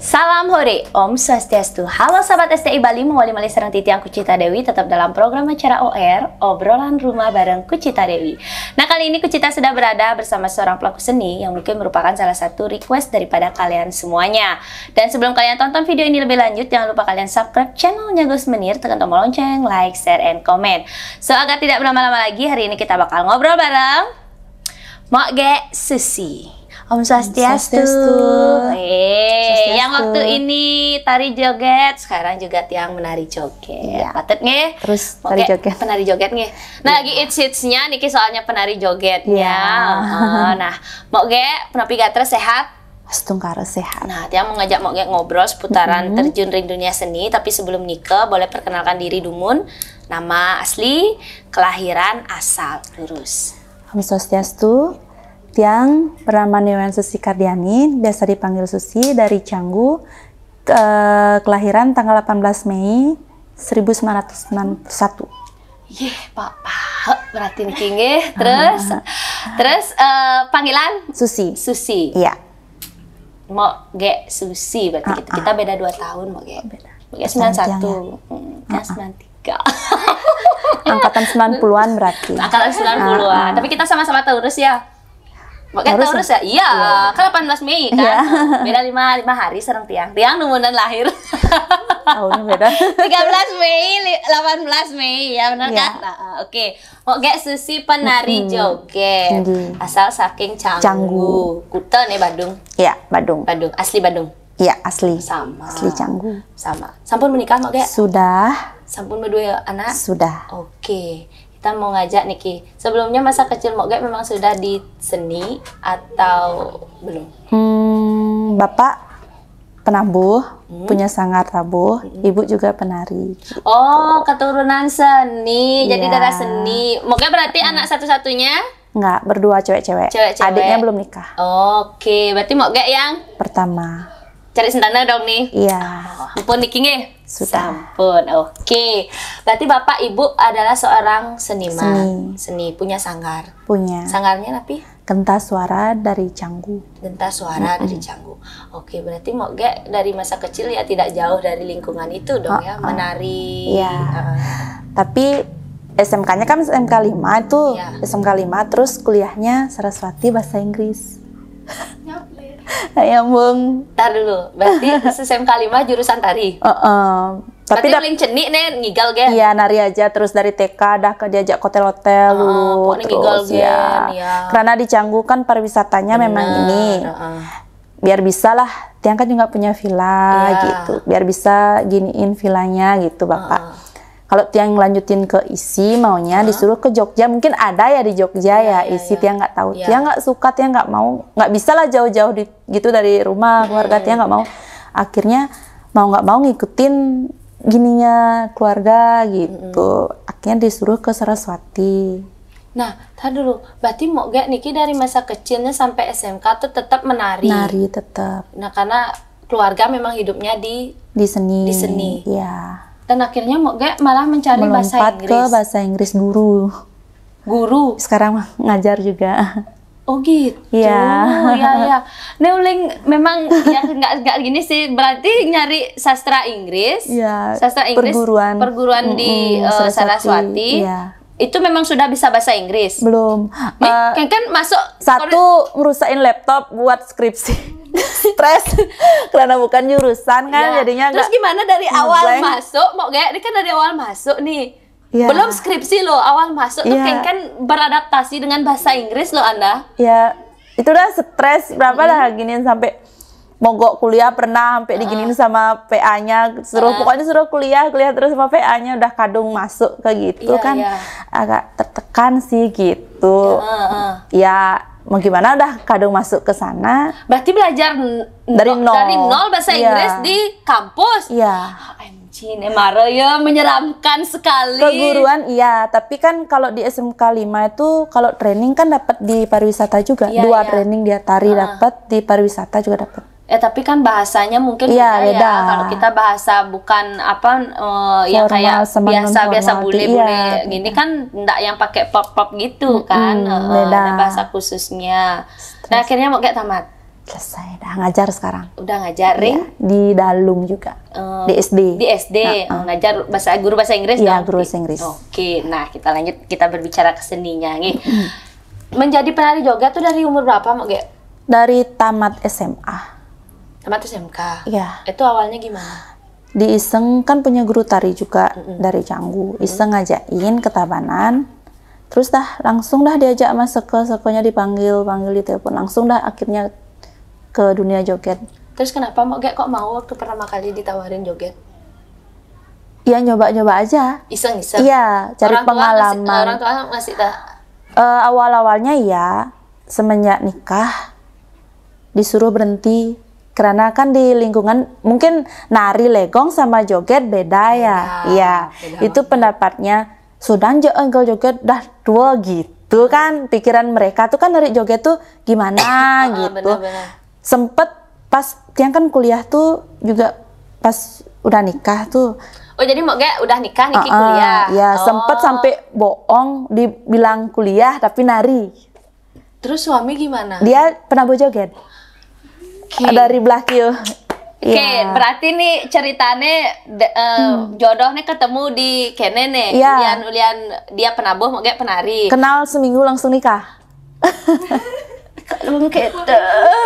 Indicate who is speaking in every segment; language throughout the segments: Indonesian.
Speaker 1: Salam hore, Om Swastiastu. Halo sahabat STI Bali, mewali malih sareng titiang Kucita Dewi tetap dalam program acara OR, obrolan rumah bareng Kucita Dewi. Nah, kali ini Kucita sudah berada bersama seorang pelaku seni yang mungkin merupakan salah satu request daripada kalian semuanya. Dan sebelum kalian tonton video ini lebih lanjut, jangan lupa kalian subscribe channelnya Gus Menir, tekan tombol lonceng, like, share, and comment. So, agar tidak berlama-lama lagi, hari ini kita bakal ngobrol bareng Mak Ge Susi. Om Swastiastu. Yang waktu ini tari joget, sekarang juga tiang menari joget. Patut nge?
Speaker 2: Terus tari joget.
Speaker 1: Penari joget nge. Nah, lagi hits-hitsnya niki soalnya penari jogetnya. Nah, mau ge penapi gatra sehat?
Speaker 2: Astungkara sehat.
Speaker 1: Nah, tiang mau ngajak mau ge ngobrol seputaran terjun ring dunia seni, tapi sebelum nikah boleh perkenalkan diri Dumun, nama asli, kelahiran, asal, lurus.
Speaker 2: Om Swastiastu. Tiang bernama Newen Susi Kardiani, biasa dipanggil Susi, dari Canggu, kelahiran tanggal 18 Mei 1991.
Speaker 1: Pak, berarti niki nggih. Terus panggilan
Speaker 2: Susi.
Speaker 1: Susi.
Speaker 2: Iya.
Speaker 1: Mau Ge Susi berarti kita beda 2 tahun mau Ge. Mau Ge 91. Ya 93.
Speaker 2: Angkatan 90-an berarti.
Speaker 1: Angkatan 90-an. Tapi kita sama-sama Taurus ya. Makanya Taurus ya? Iya, kan 18 Mei kan? Beda 5 hari sereng tiang. Tiang numunan lahir.
Speaker 2: Tahunnya beda.
Speaker 1: 13 Mei, 18 Mei, ya benar kan? Nah, oke. Oke, Susi penari joget. Asal saking Canggu. Kuta nih Bandung.
Speaker 2: Iya, Bandung.
Speaker 1: Bandung, asli Bandung.
Speaker 2: Iya, asli.
Speaker 1: Sama.
Speaker 2: Asli Canggu.
Speaker 1: Sama. Sampun menikah mau Ge?
Speaker 2: Sudah.
Speaker 1: Sampun berdua anak?
Speaker 2: Sudah.
Speaker 1: Oke. Kita mau ngajak Niki. Sebelumnya masa kecil Moge memang sudah di seni atau belum?
Speaker 2: Bapak penabuh, punya sanggar tabuh, ibu juga penari. Gitu.
Speaker 1: Oh, keturunan seni, jadi darah seni. Moge berarti anak satu-satunya?
Speaker 2: Enggak, berdua cewek-cewek. Adiknya belum nikah.
Speaker 1: Oke, berarti Moge yang
Speaker 2: pertama.
Speaker 1: Cari sentana dong nih.
Speaker 2: Iya.
Speaker 1: Ampun Niki nge?
Speaker 2: Sudah.
Speaker 1: Sampun, oke. Berarti bapak ibu adalah seorang seniman. Seni, punya sanggar.
Speaker 2: Punya.
Speaker 1: Sanggarnya tapi?
Speaker 2: Genta Suara dari Canggu.
Speaker 1: Genta Suara dari Canggu. Oke, berarti Moge dari masa kecil ya tidak jauh dari lingkungan itu dong ya, menari.
Speaker 2: Iya. Tapi SMK-nya kan SMK 5 itu. SMK 5 terus kuliahnya Saraswati bahasa Inggris. Ya Bung.
Speaker 1: Ntar dulu, berarti SMK 5 jurusan tari. Tapi paling cenik nih ngigal gen.
Speaker 2: Iya, nari aja terus dari TK dah ke diajak ke hotel-hotel dulu terus ya. Karena di Canggu kan pariwisatanya memang ini. Biar bisa lah, Tiang kan juga punya villa gitu. Biar bisa giniin villanya gitu, Bapak. Kalau Tiang lanjutin ke isi maunya disuruh ke Jogja, mungkin ada ya di Jogja ya isi. Tiang nggak tahu, Tiang nggak suka, Tiang nggak mau, nggak bisa lah jauh-jauh gitu dari rumah keluarga. Tiang nggak mau, akhirnya mau nggak mau ngikutin gininya keluarga gitu. Akhirnya disuruh ke Saraswati.
Speaker 1: Nah, tar dulu, berarti Moge Niki dari masa kecilnya sampai SMK tuh tetap menari.
Speaker 2: Nari tetap.
Speaker 1: Nah, karena keluarga memang hidupnya di
Speaker 2: seni.
Speaker 1: Di seni.
Speaker 2: Iya.
Speaker 1: Dan akhirnya Moge malah mencari bahasa Inggris.
Speaker 2: Melompat ke bahasa Inggris guru.
Speaker 1: Guru?
Speaker 2: Sekarang ngajar juga.
Speaker 1: Oh gitu? Iya. Neuling memang ya nggak gini sih. Berarti nyari sastra Inggris.
Speaker 2: Iya.
Speaker 1: Sastra Inggris. Perguruan di Saraswati.
Speaker 2: Iya.
Speaker 1: Itu memang sudah bisa bahasa Inggris?
Speaker 2: Belum.
Speaker 1: Kan masuk.
Speaker 2: Satu ngerusain laptop buat skripsi. Stres karena bukan jurusan kan jadinya.
Speaker 1: Terus gimana dari awal masuk mau ini kan dari awal masuk nih belum skripsi loh, awal masuk tuh kan beradaptasi dengan bahasa Inggris loh Anda
Speaker 2: itu udah stres berapa dah giniin sampai mogok kuliah pernah sampai diginiin sama PA-nya pokoknya suruh kuliah terus sama PA-nya udah kadung masuk ke gitu agak tertekan sih gitu mau gimana udah kadung masuk ke sana.
Speaker 1: Berarti belajar dari nol bahasa Inggris di kampus.
Speaker 2: Iya.
Speaker 1: OMG, Nemara ya menyeramkan sekali.
Speaker 2: Keguruan tapi kan kalau di SMK 5 itu kalau training kan dapat di pariwisata juga. Training dia tari dapat, di pariwisata juga dapat.
Speaker 1: Tapi kan bahasanya mungkin beda ya. Kalau kita bahasa bukan yang kayak biasa bule-bule gini kan enggak yang pakai pop-pop gitu kan. Ada bahasa khususnya. Nah, akhirnya mau kayak tamat.
Speaker 2: Selesai, dah ngajar sekarang.
Speaker 1: Udah ngajarin?
Speaker 2: Ya, di Dalung juga, di SD.
Speaker 1: Di SD, ngajar guru bahasa Inggris
Speaker 2: ya,
Speaker 1: dong?
Speaker 2: Guru bahasa Inggris.
Speaker 1: Oke, nah kita lanjut, kita berbicara ke seninya nih. Menjadi penari joget tuh dari umur berapa, Mak Ge?
Speaker 2: Dari tamat SMA.
Speaker 1: Tamat SMK?
Speaker 2: Iya.
Speaker 1: Itu awalnya gimana?
Speaker 2: Di Iseng kan punya guru tari juga dari Canggu. Iseng ngajakin ke Tabanan. Terus dah langsung dah diajak sama sekonya dipanggil di telepon. Langsung dah akhirnya ke dunia joget.
Speaker 1: Terus kenapa Mak Ge kok mau waktu pertama kali ditawarin joget?
Speaker 2: Iya, nyoba-nyoba aja.
Speaker 1: Iseng-iseng?
Speaker 2: Iya, cari pengalaman.
Speaker 1: Orang tua ngasih tak?
Speaker 2: Awal-awalnya ya, semenjak nikah disuruh berhenti. Karena kan di lingkungan mungkin nari legong sama joget beda ya. Iya, itu pendapatnya. Sudah enggak joget dah tua gitu kan. Pikiran mereka tuh kan nari joget tuh gimana gitu.
Speaker 1: Bener-bener.
Speaker 2: Sempet pas yang kan kuliah tuh juga pas udah nikah tuh.
Speaker 1: Oh jadi Mak Ge udah nikah, Niki kuliah?
Speaker 2: Ya, sempet sampai bohong dibilang kuliah tapi nari.
Speaker 1: Terus suami gimana?
Speaker 2: Dia pernah joget. Dari Blakio.
Speaker 1: Oke, berarti nih ceritanya jodohnya ketemu di kene nih. Ulian dia penabuh, Mak Ge penari.
Speaker 2: Kenal seminggu langsung nikah.
Speaker 1: Gitu.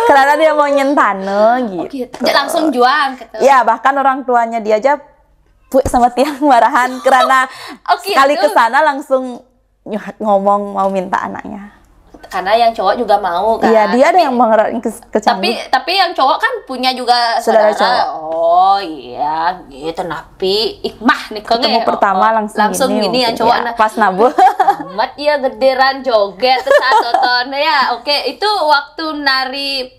Speaker 2: Karena dia mau nyentane gitu.
Speaker 1: Langsung juang gitu.
Speaker 2: Ya, bahkan orang tuanya dia aja sama tiang marahan karena sekali ke sana langsung ngomong mau minta anaknya.
Speaker 1: Karena yang cowok juga mau kan.
Speaker 2: Iya, dia ada yang mengerat ke Canggu.
Speaker 1: Tapi yang cowok kan punya juga saudara cowok. Oh iya, gitu. Napi ikmah nih
Speaker 2: ketemu pertama langsung
Speaker 1: gini yang cowok
Speaker 2: ya, pas nabuh.
Speaker 1: Amat iya gederan joget saat tonton ya. Oke, itu waktu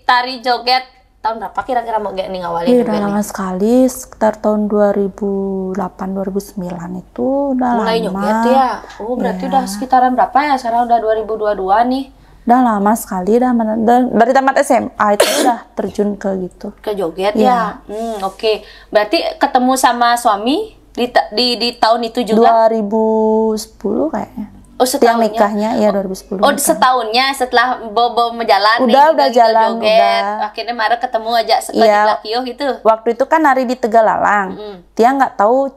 Speaker 1: tari joget tahun berapa kira-kira Mak Ge nih ngawalin?
Speaker 2: Udah lama sekali, sekitar tahun 2008 2009 itu udah
Speaker 1: mulai
Speaker 2: lama.
Speaker 1: Mulai joget ya. Oh, berarti udah sekitaran berapa ya? Sekarang udah 2022 nih.
Speaker 2: Udah lama sekali dari tamat SMA itu udah terjun ke gitu.
Speaker 1: Ke joget ya. Oke. Berarti ketemu sama suami di tahun itu juga?
Speaker 2: 2010 kayaknya.
Speaker 1: Oh, setahunnya.
Speaker 2: Yang nikahnya ya 2010.
Speaker 1: Oh, setahunnya setelah Bobo menjalani
Speaker 2: udah jalan
Speaker 1: joget.
Speaker 2: Udah.
Speaker 1: Akhirnya Mara ketemu aja sekali di Blakio gitu.
Speaker 2: Waktu itu kan nari di Tegalalang. Dia nggak tahu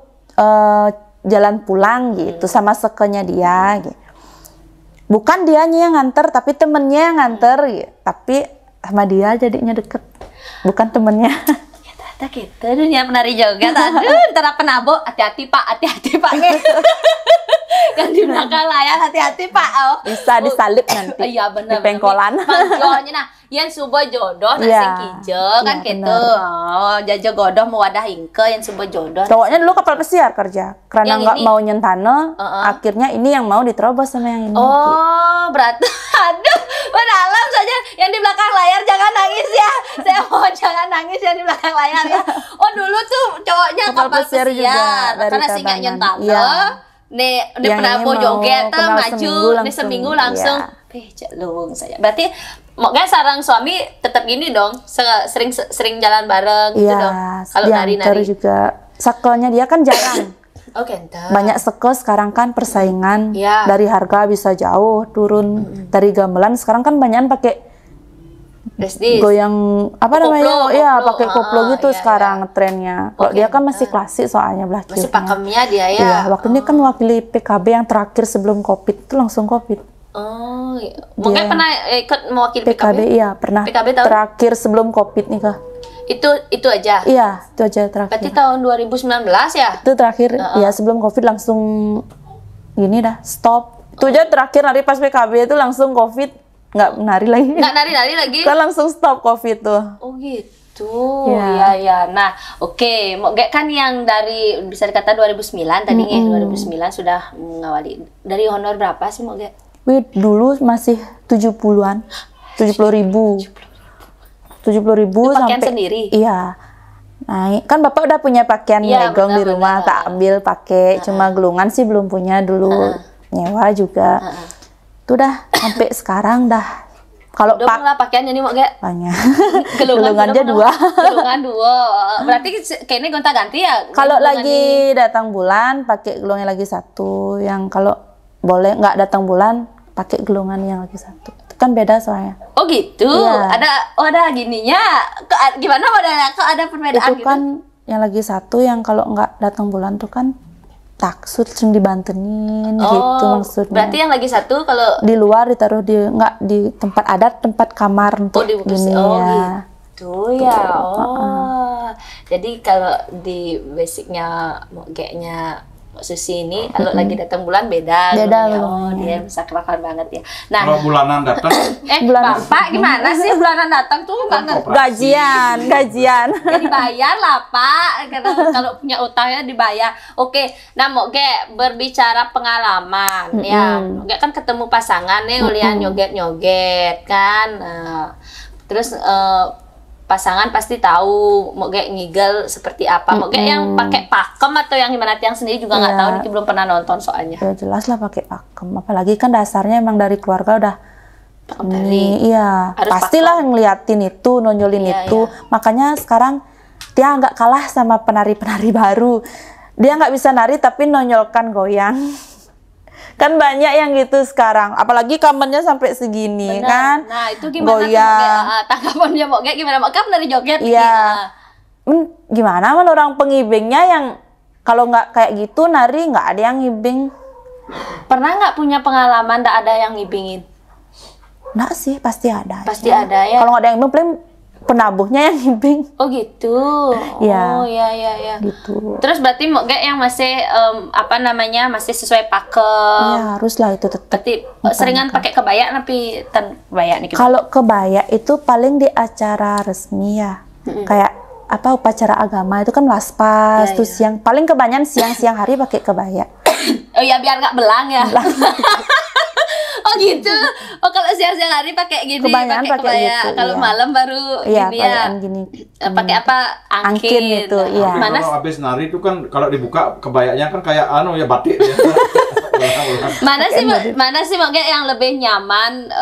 Speaker 2: jalan pulang gitu sama sekenya dia gitu. Bukan dianya yang nganter, tapi temennya yang nganter gitu. Tapi sama dia jadinya deket. Bukan temennya.
Speaker 1: Ya ternyata gitu dunia penari joget. Aduh, ntar penabuh, hati-hati Pak, yang di belakang layar hati-hati Pak.
Speaker 2: Bisa disalip nanti.
Speaker 1: Iya benar.
Speaker 2: Di pengkolan.
Speaker 1: Panggilannya nah, yang subo jodoh nasi kijo kan gitu. Oh, jajo godoh mewadah ingke yang subo jodoh.
Speaker 2: Cowoknya dulu kapal pesiar kerja. Karena nggak mau nyentane, akhirnya ini yang mau diterobos sama yang ini.
Speaker 1: Oh, berarti aduh, mendalam saja. Yang di belakang layar jangan nangis ya. Saya mau jangan nangis yang di belakang layar ya. Oh, dulu tuh cowoknya kapal pesiar juga. Karena sih nggak nyentane. Nih penabuh joget maju, nih seminggu langsung. Celung saja. Berarti makanya sarang suami tetap gini dong, sering jalan bareng gitu dong. Kalau nari-nari
Speaker 2: juga. Sakelnya dia kan jarang. Banyak sekel sekarang kan persaingan. Dari harga bisa jauh turun. Dari gamelan sekarang kan banyak pakai goyang apa namanya? Iya, pakai koplo gitu sekarang trennya. Kalau dia kan masih klasik soalnya Blakio.
Speaker 1: Masih pakemnya dia ya.
Speaker 2: Iya, waktu ini kan wakili PKB yang terakhir sebelum Covid itu langsung Covid.
Speaker 1: Oh, iya. Mungkin pernah ikut mewakili PKB?
Speaker 2: Iya, pernah.
Speaker 1: PKB tahun
Speaker 2: terakhir sebelum Covid nih Kak.
Speaker 1: Itu aja?
Speaker 2: Iya, itu aja terakhir.
Speaker 1: Berarti tahun 2019 ya?
Speaker 2: Itu terakhir, ya sebelum Covid langsung gini dah, stop. Itu aja terakhir nari pas PKB itu langsung Covid. Nggak nari lagi.
Speaker 1: Nggak nari-nari lagi?
Speaker 2: Kan langsung stop Covid tuh.
Speaker 1: Oh gitu. Ya. Nah, oke. Kan yang dari bisa dikata 2009 tadi 2009 sudah mengawali. Dari honor berapa sih Mak Ge?
Speaker 2: Dulu masih 70-an. 70.000. 70.000
Speaker 1: pakaian
Speaker 2: sampai
Speaker 1: sendiri?
Speaker 2: Iya. Naik. Kan Bapak udah punya pakaian legong di rumah, tak ambil pakai. Cuma gelungan sih belum punya dulu. Nyewa juga. Itu dah sampai sekarang dah. Kalau
Speaker 1: pakaiannya nih Mak Ge?
Speaker 2: Banyak.
Speaker 1: Gelungan aja 2. Gelungan 2. Berarti kayaknya gonta-ganti ya?
Speaker 2: Kalau lagi datang bulan pakai gelungan lagi 1. Yang kalau boleh nggak datang bulan pakai gelungan yang lagi 1. kan beda soalnya.
Speaker 1: Oh gitu. Iya. Ada gininya. Gimana modelnya? Kok ada perbedaan
Speaker 2: itu kan gitu? Yang lagi satu yang kalau nggak datang bulan tuh kan taksut sering dibantenin gitu maksudnya.
Speaker 1: Berarti yang lagi satu kalau
Speaker 2: di luar ditaruh nggak di tempat adat, tempat kamar untuk gini ya.
Speaker 1: Gitu ya. Jadi kalau di basicnya mogeknya Susi ini kalau lagi datang bulan beda dia bisa kelakar banget ya. Nah,
Speaker 3: kalau bulanan datang
Speaker 1: Bapak gimana sih bulanan datang tuh nggak
Speaker 2: gajian
Speaker 1: ya dibayar lah Pak, kalau punya utangnya dibayar. Oke, nah Moge berbicara pengalaman ya, Moge kan ketemu pasangan nih ulian nyoget kan, terus pasangan pasti tahu Moge ngigel seperti apa. Moge yang pakai pakem atau yang gimana, yang sendiri juga nggak tahu, Niki belum pernah nonton soalnya.
Speaker 2: Ya jelas lah pakai pakem, apalagi kan dasarnya emang dari keluarga udah
Speaker 1: pakem tari.
Speaker 2: Iya, pastilah ngeliatin itu, nonjolin itu. Makanya sekarang dia nggak kalah sama penari-penari baru. Dia nggak bisa nari tapi nonjolkan goyang. Kan banyak yang gitu sekarang, apalagi kamarnya sampai segini. Bener. Kan.
Speaker 1: Nah itu gimana tuh tanggapannya Moge gimana? Moge kan dari joget.
Speaker 2: Iya. Gimana man orang pengibingnya yang kalau nggak kayak gitu nari nggak ada yang ngibing.
Speaker 1: Pernah nggak punya pengalaman nggak ada yang ngibingin?
Speaker 2: Nggak sih, pasti ada.
Speaker 1: Pasti ada ya.
Speaker 2: Kalau nggak ada yang ngibing, penabuhnya yang ngibing.
Speaker 1: Oh gitu.
Speaker 2: Ya.
Speaker 1: Oh ya.
Speaker 2: Gitu.
Speaker 1: Terus berarti Moge yang masih masih sesuai pakem.
Speaker 2: Iya, haruslah itu tetap.
Speaker 1: Berarti seringan pakai kebaya tapi kebaya nih.
Speaker 2: Kalau kebaya itu paling di acara resmi ya. Kayak upacara agama itu kan laspas tuh siang. Paling kebanyakan siang hari pakai kebaya.
Speaker 1: Oh ya biar nggak belang ya. Oh gitu. Oh kalau siang-siang hari pakai gini, pakai kebaya. Gitu, kalau malam baru gini ya. Pakai apa? Angkin
Speaker 2: itu. Iya.
Speaker 3: Kalau habis nari itu kan kalau dibuka kebayanya kan kayak batik ya.
Speaker 1: Mana sih Moge yang lebih nyaman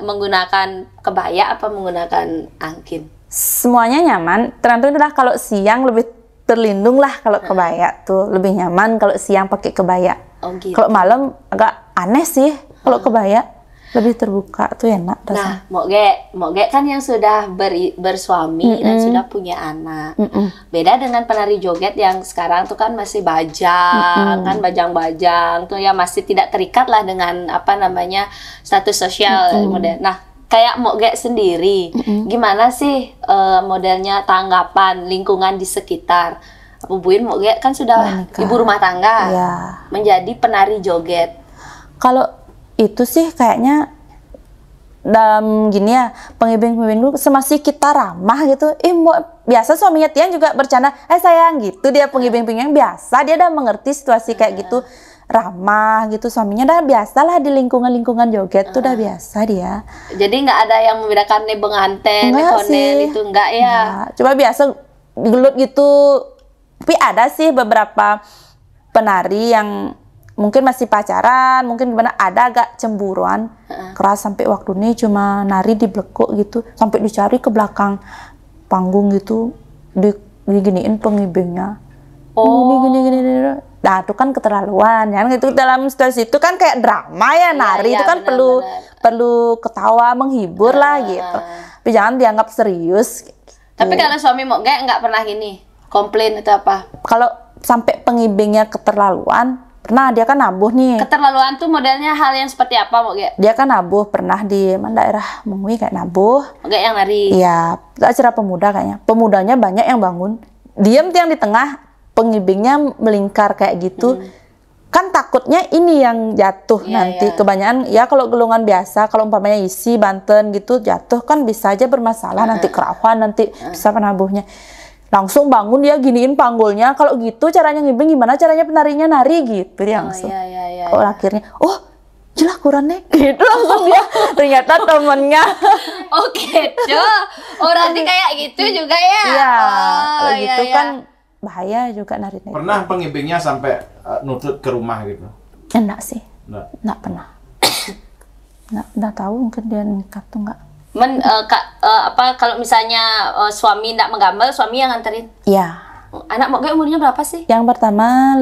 Speaker 1: menggunakan kebaya apa menggunakan angkin?
Speaker 2: Semuanya nyaman. Tergantung itulah kalau siang lebih terlindung lah kalau kebaya tuh lebih nyaman kalau siang pakai kebaya.
Speaker 1: Oh gitu.
Speaker 2: Kalau malam agak aneh sih. Kalau kebaya lebih terbuka tuh enak rasanya.
Speaker 1: Nah, Moge kan yang sudah bersuami dan sudah punya anak. Beda dengan penari joget yang sekarang tuh kan masih bajang, kan bajang-bajang tuh ya masih tidak terikat lah dengan status sosial modern. Nah, kayak Moge sendiri, gimana sih modelnya tanggapan lingkungan di sekitar? Buin Moge kan sudah ibu rumah tangga, menjadi penari joget.
Speaker 2: Kalau itu sih kayaknya dalam gini ya, pengibing-pengibing dulu semasih kita ramah gitu. Biasa suaminya Tian juga bercanda, sayang gitu, dia pengibing-pengibing biasa, dia udah mengerti situasi kayak gitu, ramah gitu, suaminya udah biasa lah di lingkungan joget tuh udah biasa dia.
Speaker 1: Jadi nggak ada yang membedakan nih pengantin, nih konen itu enggak ya?
Speaker 2: Nah, coba biasa gelut gitu, tapi ada sih beberapa penari yang mungkin masih pacaran, mungkin gimana, ada agak cemburuan keras sampai waktu ini cuma nari di blekuk gitu, sampai dicari ke belakang panggung gitu, diginiin pengibingnya. Gini. Nah itu kan keterlaluan ya, itu dalam situasi itu kan kayak drama ya, nari itu kan perlu ketawa, menghibur lah gitu, tapi jangan dianggap serius.
Speaker 1: Tapi kalau suami Moge nggak pernah gini komplain itu apa?
Speaker 2: Kalau sampai pengibingnya keterlaluan, pernah dia kan nabuh nih.
Speaker 1: Keterlaluan tuh modelnya hal yang seperti apa Moge?
Speaker 2: Dia kan nabuh, pernah di daerah Mengui kayak nabuh.
Speaker 1: Moge yang nari?
Speaker 2: Iya, acara pemuda kayaknya. Pemudanya banyak yang bangun. Diam yang di tengah, pengibingnya melingkar kayak gitu. Kan takutnya ini yang jatuh nanti. Kebanyakan ya kalau gelungan biasa, kalau umpamanya isi Banten gitu jatuh kan bisa aja bermasalah, nanti kerawan, nanti bisa penabuhnya. Langsung bangun dia giniin panggulnya. Kalau gitu caranya ngibing, gimana caranya penarinya nari gitu dia langsung. Akhirnya, jelas kurangnya gitu langsung dia. Ternyata temennya.
Speaker 1: Oh gitu. Nanti kayak gitu juga ya.
Speaker 2: Iya. Kalau gitu kan bahaya juga nari.
Speaker 3: Pernah pengibingnya sampai nutut ke rumah gitu?
Speaker 2: Enggak sih. Enggak pernah. Enggak tahu, mungkin dia nikah tuh enggak.
Speaker 1: Kalau misalnya suami tidak menggambar, suami yang nganterin?
Speaker 2: Iya.
Speaker 1: Anak Moge umurnya berapa sih?
Speaker 2: Yang pertama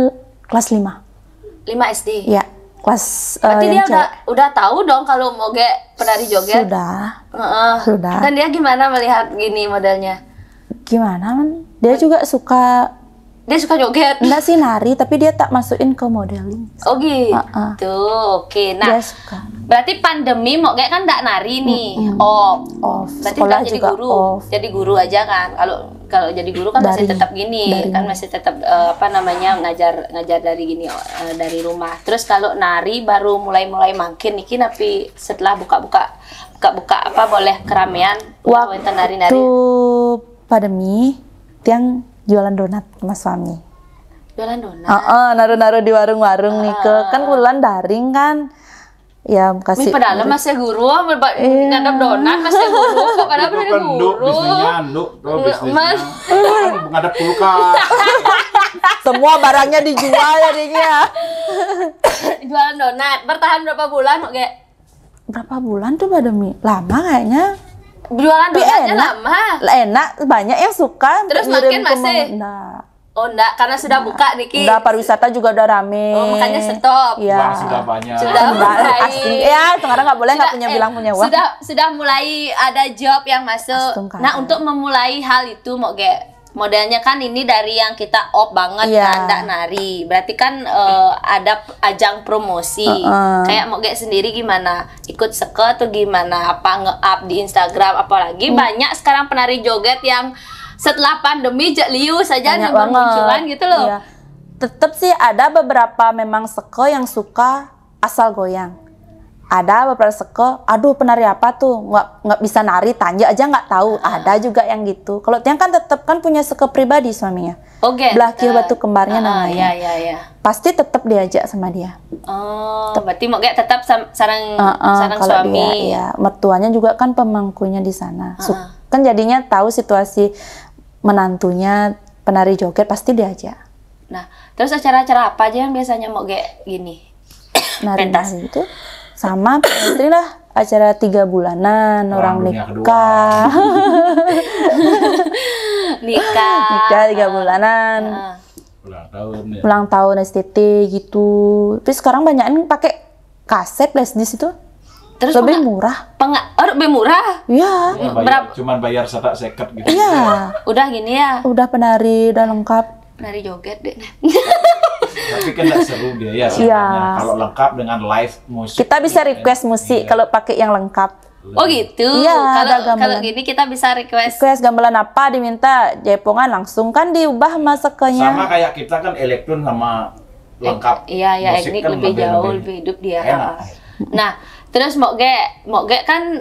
Speaker 2: kelas 5.
Speaker 1: 5 SD?
Speaker 2: Iya. kelas
Speaker 1: berarti
Speaker 2: yang
Speaker 1: dia
Speaker 2: cewek.
Speaker 1: udah tahu dong kalau Moge penari joget.
Speaker 2: Sudah.
Speaker 1: Dan dia gimana melihat gini modelnya?
Speaker 2: Gimana man? Dia juga suka.
Speaker 1: Dia suka joget.
Speaker 2: Enggak sih nari, tapi dia tak masukin ke modeling.
Speaker 1: Oh gitu. Oke. Nah,
Speaker 2: Dia suka.
Speaker 1: berarti pandemi Moge kan enggak nari nih.
Speaker 2: Off.
Speaker 1: Berarti
Speaker 2: Sekolah
Speaker 1: udah jadi
Speaker 2: juga
Speaker 1: guru.
Speaker 2: off.
Speaker 1: Jadi guru aja kan. Kalau jadi guru kan masih tetap gini, kan masih tetap ngajar dari gini dari rumah. Terus kalau nari baru mulai makin niki tapi setelah buka-buka apa boleh keramaian
Speaker 2: Waktu
Speaker 1: nari-nari.
Speaker 2: pandemi tiang jualan donat sama suami.
Speaker 1: Jualan donat.
Speaker 2: Naruh-naruh di warung-warung nih kan kebetulan daring kan. Ya kasih.
Speaker 1: Padahal masih guru, ngadap donat masih guru, kok padahal
Speaker 3: Itu
Speaker 1: dari
Speaker 3: kan
Speaker 1: guru.
Speaker 3: bisnisnya, ngadap kulkas.
Speaker 2: Semua barangnya dijual jadinya.
Speaker 1: Jualan donat, bertahan berapa bulan Oke?
Speaker 2: Berapa bulan tuh pandemi? Lama kayaknya.
Speaker 1: Jualan donatnya lama.
Speaker 2: Enak, banyak yang suka.
Speaker 1: Terus makin masih?
Speaker 2: Enggak.
Speaker 1: Oh enggak, karena sudah buka Niki.
Speaker 2: Udah pariwisata juga udah rame.
Speaker 1: Oh makanya stop.
Speaker 2: Ya.
Speaker 3: Uang sudah banyak.
Speaker 1: Sudah mulai.
Speaker 2: Asli. Ya sekarang nggak boleh nggak bilang punya uang.
Speaker 1: Sudah mulai ada job yang masuk. Nah untuk memulai hal itu Moge, modelnya kan ini dari yang kita off banget kan, ndak nari. Berarti kan ada ajang promosi. Kayak Moge sendiri gimana? Ikut seke atau gimana? Apa nge-up di Instagram? Apalagi banyak sekarang penari joget yang setelah pandemi liu saja nih bermunculan gitu loh.
Speaker 2: Iya. Tetap sih ada beberapa memang seke yang suka asal goyang. Ada beberapa seke, aduh penari apa tuh, nggak bisa nari, tanya aja nggak tahu. Ada juga yang gitu. Kalau Tiang kan tetap kan punya seke pribadi suaminya.
Speaker 1: Oke.
Speaker 2: Belakir batu kembarnya namanya.
Speaker 1: Iya.
Speaker 2: Pasti tetap diajak sama dia.
Speaker 1: Oh, berarti mau tetap sarang
Speaker 2: Dia,
Speaker 1: suami.
Speaker 2: ya, mertuanya juga kan pemangkunya di sana. Kan jadinya tahu situasi menantunya penari joget pasti diajak.
Speaker 1: Nah, terus acara-acara apa aja yang biasanya mau gini?
Speaker 2: Nari-nari itu sama istri lah, acara 3 bulanan orang nikah. Nikah 3 bulanan. Ulang tahun STT gitu. Tapi sekarang banyakin pakai kaset flashdisk itu.
Speaker 1: Terus
Speaker 2: lebih murah.
Speaker 1: Lebih murah?
Speaker 2: Iya.
Speaker 3: Cuman bayar 1 seket gitu.
Speaker 2: Iya.
Speaker 1: Udah gini ya?
Speaker 2: Udah penari, udah lengkap.
Speaker 1: Penari joget deh.
Speaker 3: Tapi kan gak seru dia ya sebenarnya. Kalau lengkap dengan live musik.
Speaker 2: Kita bisa request musik kalau pakai yang lengkap.
Speaker 1: Oh gitu?
Speaker 2: Iya,
Speaker 1: kalau gini kita bisa request
Speaker 2: gamelan apa diminta, jaipongan langsung kan diubah masakannya.
Speaker 3: Sama kayak kita kan elektron sama lengkap.
Speaker 1: Iya, etnik kan lebih jauh, lebih hidup dia. Nah, terus Moge kan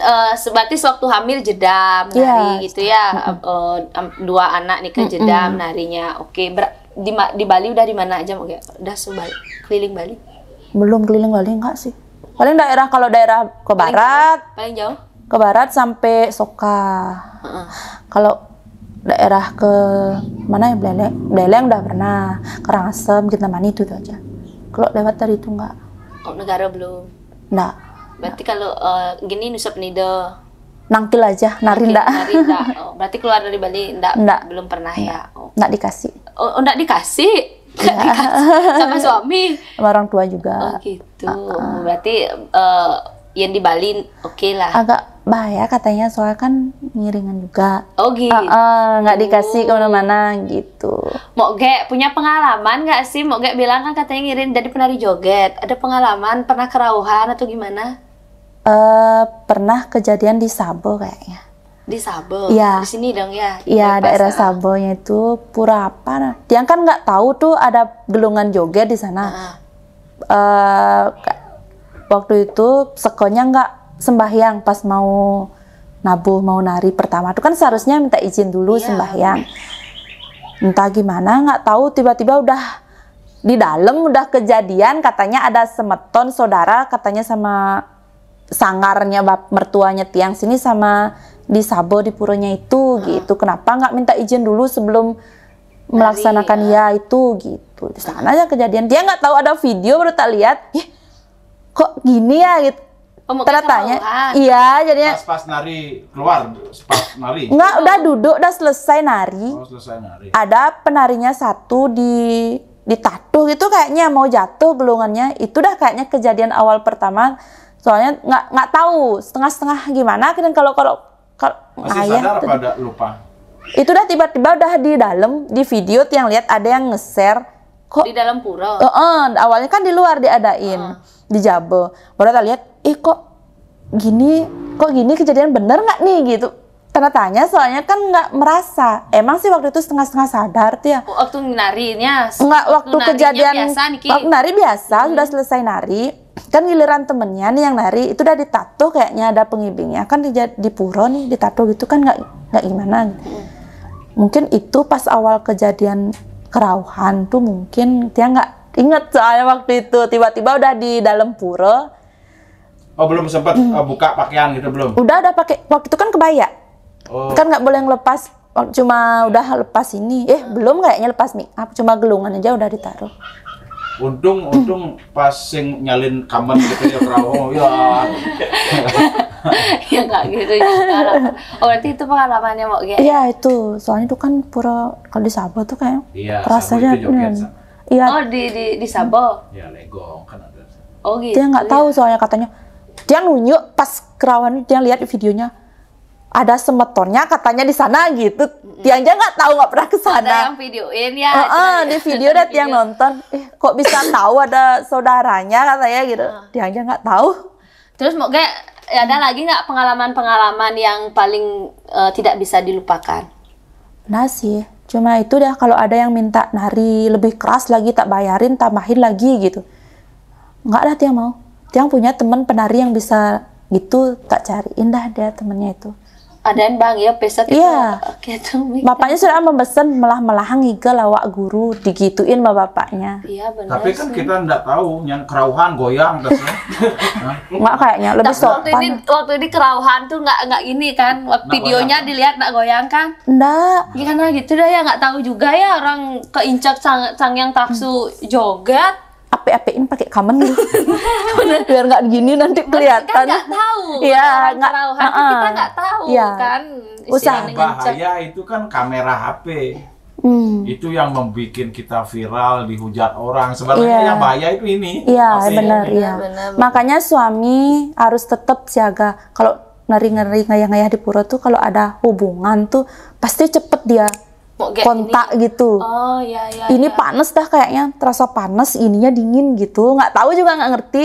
Speaker 1: berarti sewaktu hamil jedam nari gitu ya. 2 anak nih ke jedam narinya. Oke, di Bali udah di mana aja Moge? Udah keliling Bali?
Speaker 2: Belum keliling Bali enggak sih. Paling kalau daerah ke barat.
Speaker 1: Paling jauh?
Speaker 2: Ke barat sampai Soka. Kalau daerah ke mana ya Beleng udah pernah. Karangasem, Kintamani itu aja. Kalau lewat dari itu enggak.
Speaker 1: Oh, negara belum.
Speaker 2: Enggak.
Speaker 1: Berarti kalau gini Nusa Penida
Speaker 2: nangkil aja, nari enggak.
Speaker 1: Oh, berarti keluar dari Bali enggak. Belum pernah ya.
Speaker 2: Enggak dikasih.
Speaker 1: Oh, enggak dikasih. Sama suami.
Speaker 2: Sama orang tua juga.
Speaker 1: Oh gitu. Berarti yang di Bali oke lah.
Speaker 2: Agak bahaya katanya soalnya kan ngiringan juga.
Speaker 1: Oh gitu.
Speaker 2: Nggak dikasih kemana-mana gitu.
Speaker 1: Moge punya pengalaman nggak sih? Moge bilang kan katanya ngirim jadi penari joget. Ada pengalaman pernah kerauhan atau gimana?
Speaker 2: Pernah kejadian di Sabo kayaknya.
Speaker 1: Di Sabo?
Speaker 2: Iya.
Speaker 1: Di sini dong ya?
Speaker 2: Iya, daerah Sabonya itu pura apa? Dia kan nggak tahu tuh ada gelungan joget di sana. Waktu itu sekonya nggak sembahyang pas mau nabuh, mau nari pertama. Itu kan seharusnya minta izin dulu sembahyang. Entah gimana, nggak tahu tiba-tiba udah di dalam udah kejadian katanya ada semeton saudara katanya sama sangarnya mertuanya tiang sini sama di Sabo di puronya itu gitu. Kenapa nggak minta izin dulu sebelum melaksanakan itu gitu. Di sana aja kejadian. Dia nggak tahu ada video baru tak lihat. Kok gini ya gitu. Ternyata iya jadinya
Speaker 3: pas nari keluar pas nari.
Speaker 2: Enggak, udah duduk udah selesai nari.
Speaker 3: Oh, selesai nari.
Speaker 2: Ada penarinya satu di ditato gitu kayaknya mau jatuh gelungannya. Itu dah kayaknya kejadian awal pertama. Soalnya nggak tahu setengah-setengah gimana. Dan kalau
Speaker 3: masih sadar apa ada lupa?
Speaker 2: Itu dah tiba-tiba udah di dalam di video yang lihat ada yang nge-share kok
Speaker 1: di dalam pura.
Speaker 2: Awalnya kan di luar diadain di Jabe. Baru kita lihat, kok gini kejadian bener nggak nih gitu. Tanda tanya soalnya kan nggak merasa. Emang sih waktu itu setengah-setengah sadar tuh ya.
Speaker 1: Waktu narinya?
Speaker 2: Nggak, waktu kejadian
Speaker 1: biasa,
Speaker 2: waktu nari biasa sudah selesai nari. Kan giliran temennya nih yang nari itu udah ditato kayaknya ada pengibingnya kan di pura nih ditato gitu kan nggak gimana gitu. Mungkin itu pas awal kejadian kerauhan tuh mungkin dia nggak inget soalnya waktu itu tiba-tiba udah di dalam pura.
Speaker 3: Oh belum sempat buka pakaian gitu belum?
Speaker 2: Udah pakai waktu itu kan kebaya. Kan nggak boleh ngelepas, cuma udah lepas ini. Belum kayaknya lepas make up, cuma gelungan aja udah ditaruh.
Speaker 3: Untung pas sing nyalin kamar gitu ya kerauhan ya.
Speaker 1: Ya nggak gitu ya. Berarti itu pengalamannya mau gitu?
Speaker 2: Iya itu, soalnya itu kan pura kalau di Sabo tuh kayak rasanya.
Speaker 1: Iya. Oh di Sabo?
Speaker 3: Ya Legong kan ada.
Speaker 1: Oh gitu.
Speaker 2: Dia nggak tahu soalnya katanya. Dia nunjuk pas kerauhan dia lihat di videonya. Ada semetonnya katanya di sana gitu. Dia aja nggak tahu, nggak pernah ke sana.
Speaker 1: Ada yang videoin ya.
Speaker 2: Di video ada yang nonton. Kok bisa tahu ada saudaranya katanya gitu. Dia aja nggak tahu.
Speaker 1: Terus mau kayak ada lagi nggak pengalaman-pengalaman yang paling tidak bisa dilupakan?
Speaker 2: Nah sih, cuma itu dah kalau ada yang minta nari lebih keras lagi tak bayarin tambahin lagi gitu. Nggak ada dia mau. Dia punya teman penari yang bisa gitu tak cariin dah dia temennya itu.
Speaker 1: Ada yang bang ya pesat itu.
Speaker 2: Iya. Bapaknya sudah memesan melah-melahan ngiga lawak guru digituin sama bapaknya.
Speaker 1: Iya benar.
Speaker 3: Tapi kan kita nggak tahu yang kerauhan goyang terus.
Speaker 2: Nggak kayaknya lebih sopan.
Speaker 1: Waktu ini kerauhan tuh nggak gini kan. Videonya goyang. Dilihat nggak goyang kan?
Speaker 2: Nggak.
Speaker 1: Gimana gitu dah ya nggak tahu juga ya orang keincak sang yang taksu joget.
Speaker 2: Ape-apein pakai kamen gitu. Biar nggak gini nanti kelihatan.
Speaker 1: Kan nggak tahu.
Speaker 2: Iya,
Speaker 1: nggak kerauhan kita nggak tahu kan.
Speaker 3: Usaha bahaya itu kan kamera HP. Itu yang membuat kita viral, dihujat orang. Sebenarnya yang bahaya itu ini.
Speaker 2: Iya, benar, iya. Makanya suami harus tetap siaga. Kalau nari-nari ngayah-ngayah di pura tuh kalau ada hubungan tuh pasti cepet dia kontak ini. Gitu.
Speaker 1: Oh iya.
Speaker 2: Ini panas dah kayaknya, terasa panas, ininya dingin gitu. Nggak tahu juga nggak ngerti.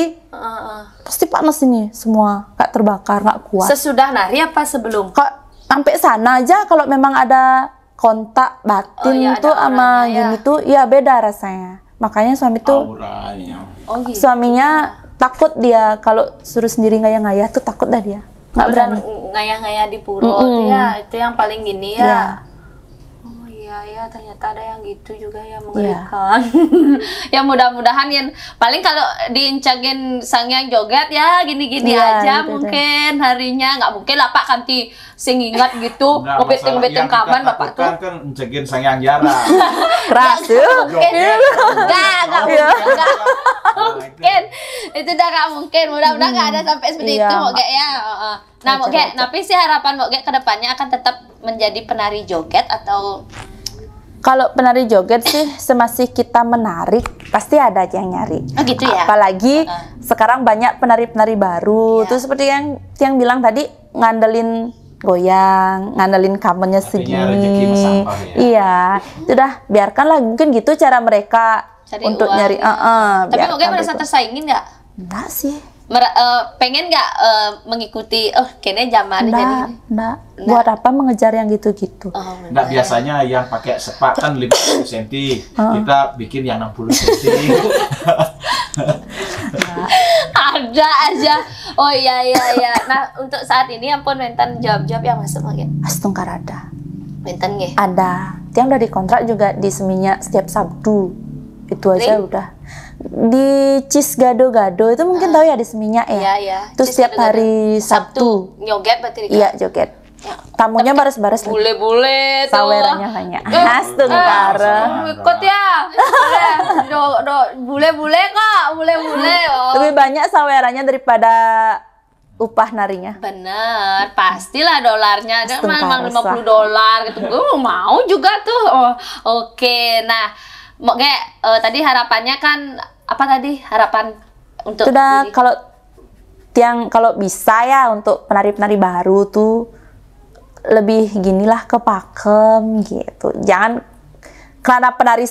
Speaker 2: Pasti panas ini semua, nggak terbakar, nggak kuat.
Speaker 1: Sesudah nari apa sebelum?
Speaker 2: Kok sampai sana aja kalau memang ada kontak batin tuh sama gini tuh, ya beda rasanya. Makanya suami tuh,
Speaker 1: gitu.
Speaker 2: suaminya takut dia kalau suruh sendiri ngayah-ngayah tuh takut dah dia. Nggak berani.
Speaker 1: Ngayah-ngayah di pura ya, itu yang paling gini ya. Ya ternyata ada yang gitu juga ya mengerikan. Ya mudah-mudahan yang paling kalau diincagin sang yang joget ya gini-gini aja gitu mungkin harinya nggak mungkin lah Pak kanti sing ingat gitu ngebeting kaman Bapak tuh
Speaker 3: kan encegin sang yang jarang.
Speaker 2: Keras tuh.
Speaker 1: Enggak mungkin. Itu udah nggak mungkin. Mudah-mudahan nggak ada sampai seperti itu Moge ya. Nah Moge, tapi sih harapan Moge kedepannya akan tetap menjadi penari joget atau?
Speaker 2: Kalau penari joget sih semasih kita menarik pasti ada aja yang nyari.
Speaker 1: Oh gitu ya.
Speaker 2: Apalagi sekarang banyak penari-penari baru. Tuh seperti yang bilang tadi ngandelin goyang, ngandelin kamennya segini. Iya, sudah biarkanlah mungkin gitu cara mereka cari untuk uang, nyari.
Speaker 1: Tapi mungkin merasa tersaingin nggak?
Speaker 2: Enggak sih.
Speaker 1: Pengen nggak mengikuti kayaknya zaman jadi
Speaker 2: enggak. Buat apa mengejar yang gitu-gitu?
Speaker 3: Enggak, biasanya yang pakai sepak kan 50 cm, kita bikin yang 60 cm.
Speaker 1: Ada aja. Oh iya. Nah untuk saat ini ampun Menten jawab-jawab yang masuk lagi.
Speaker 2: Astungkar ada.
Speaker 1: Menten nggih?
Speaker 2: Ada. Yang udah dikontrak juga di Seminya setiap Sabtu. Itu aja udah. Di Cis Gado-Gado itu mungkin tahu ya di Seminya ya.
Speaker 1: Iya.
Speaker 2: Itu setiap hari Sabtu.
Speaker 1: Joget berarti.
Speaker 2: Iya, joget. Ya. Tamunya baris-baris lagi.
Speaker 1: Bule-bule tuh.
Speaker 2: Sawerannya banyak. Astungkar.
Speaker 1: Ikut ya. Bule-bule kok, bule-bule.
Speaker 2: Lebih banyak sawerannya daripada upah narinya.
Speaker 1: Bener, pastilah dolarnya. Memang $50 gitu. Gue mau juga tuh. Oke, nah Mau tadi harapannya kan apa tadi harapan untuk
Speaker 2: sudah kalau bisa ya untuk penari-penari baru tuh lebih ginilah ke pakem gitu. Jangan karena penari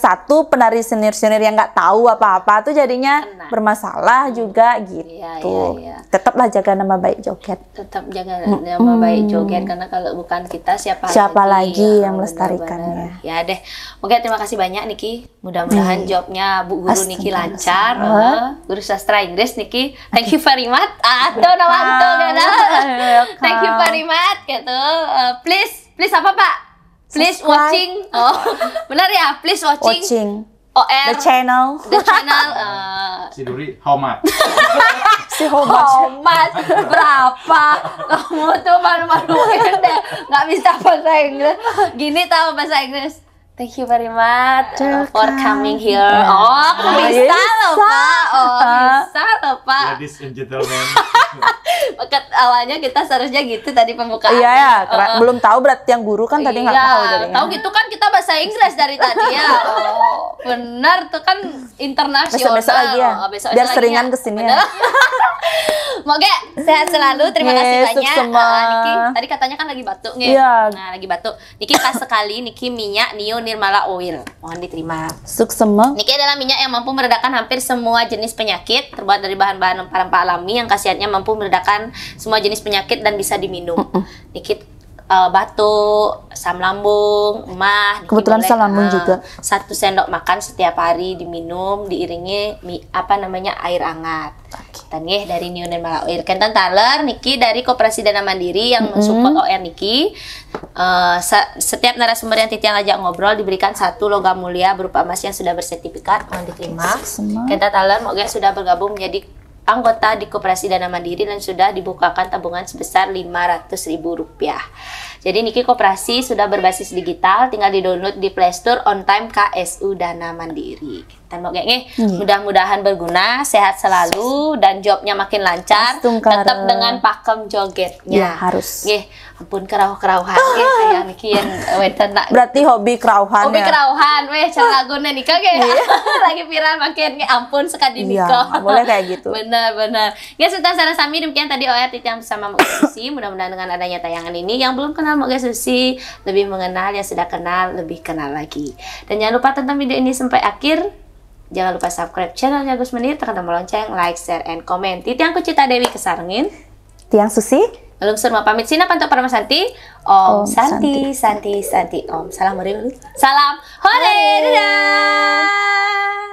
Speaker 2: senior yang nggak tahu apa-apa tuh jadinya bermasalah juga gitu.
Speaker 1: Iya.
Speaker 2: Tetaplah jaga nama baik joget.
Speaker 1: Tetap jaga nama baik joget karena kalau bukan kita siapa
Speaker 2: lagi yang melestarikannya.
Speaker 1: Ya deh. Oke, terima kasih banyak Niki. Mudah-mudahan jobnya Bu Guru Niki lancar. Guru sastra Inggris Niki. Thank you very much. Thank you very much gitu. Please apa Pak? Please watching. Oh, benar ya. Please watching. OR.
Speaker 2: The channel.
Speaker 3: Si Duri, how much?
Speaker 2: Si how much?
Speaker 1: Berapa? Kamu tuh malu-maluin deh. Nggak bisa bahasa Inggris. Gini tahu bahasa Inggris. Thank you very much for coming here. Bisa loh Pak.
Speaker 3: Ladies and gentlemen.
Speaker 1: Awalnya kita seharusnya gitu tadi pembukaan.
Speaker 2: Iya ya, belum tahu berarti yang guru kan tadi nggak tahu jadinya.
Speaker 1: Tahu gitu kan kita bahasa Inggris dari tadi ya. Benar tuh kan internasional.
Speaker 2: Besok lagi ya. Biar seringan kesini ya.
Speaker 1: Moga sehat selalu. Terima kasih banyak. Niki, tadi katanya kan lagi batuk nih.
Speaker 2: Iya.
Speaker 1: Nah, lagi batuk. Niki pas sekali Niki minyak Nio Nirmala Oil. Mohon diterima.
Speaker 2: Suksema.
Speaker 1: Niki adalah minyak yang mampu meredakan hampir semua jenis penyakit, terbuat dari bahan-bahan rempah-rempah alami yang khasiatnya mampu meredakan semua jenis penyakit dan bisa diminum. Niki batuk, asam lambung, emah.
Speaker 2: Kebetulan asam lambung juga.
Speaker 1: 1 sendok makan setiap hari diminum diiringi air hangat. Dan dari Nio Nirmala Oil. Kentan taler Niki dari Koperasi Dana Mandiri yang mensupport OR Niki. Setiap narasumber yang Titiang ajak ngobrol diberikan 1 logam mulia berupa emas yang sudah bersertifikat. Mohon diterima. Kentan taler moga sudah bergabung menjadi anggota di Koperasi Dana Mandiri dan sudah dibukakan tabungan sebesar Rp500.000. Jadi Niki Koperasi sudah berbasis digital, tinggal di-download di Play Store on time KSU Dana Mandiri. Dan mudah-mudahan berguna, sehat selalu dan jobnya makin lancar, tetap dengan pakem jogetnya.
Speaker 2: Ya, harus.
Speaker 1: Ampun kerauh-kerauhan kayak Niki yang
Speaker 2: berarti hobi kerauhan.
Speaker 1: Hobi kerauhan, cara laguna nikah lagi viral makin ampun sekali nikah.
Speaker 2: Boleh kayak gitu.
Speaker 1: Benar. Ya sudah sana sami demikian tadi OR Titiang bersama Mbak Susi. Mudah-mudahan dengan adanya tayangan ini yang belum kenal Mbak Susi lebih mengenal, yang sudah kenal lebih kenal lagi. Dan jangan lupa tonton video ini sampai akhir. Jangan lupa subscribe channelnya Gus Menir, tekan tombol lonceng, like, share, and comment. Titiang Kucita Dewi Kesarengin.
Speaker 2: Tiang Susi.
Speaker 1: Lalu semua pamit sini pantok para Santi. Om Santi. Om. Salam hore. Salam hore. Dadah.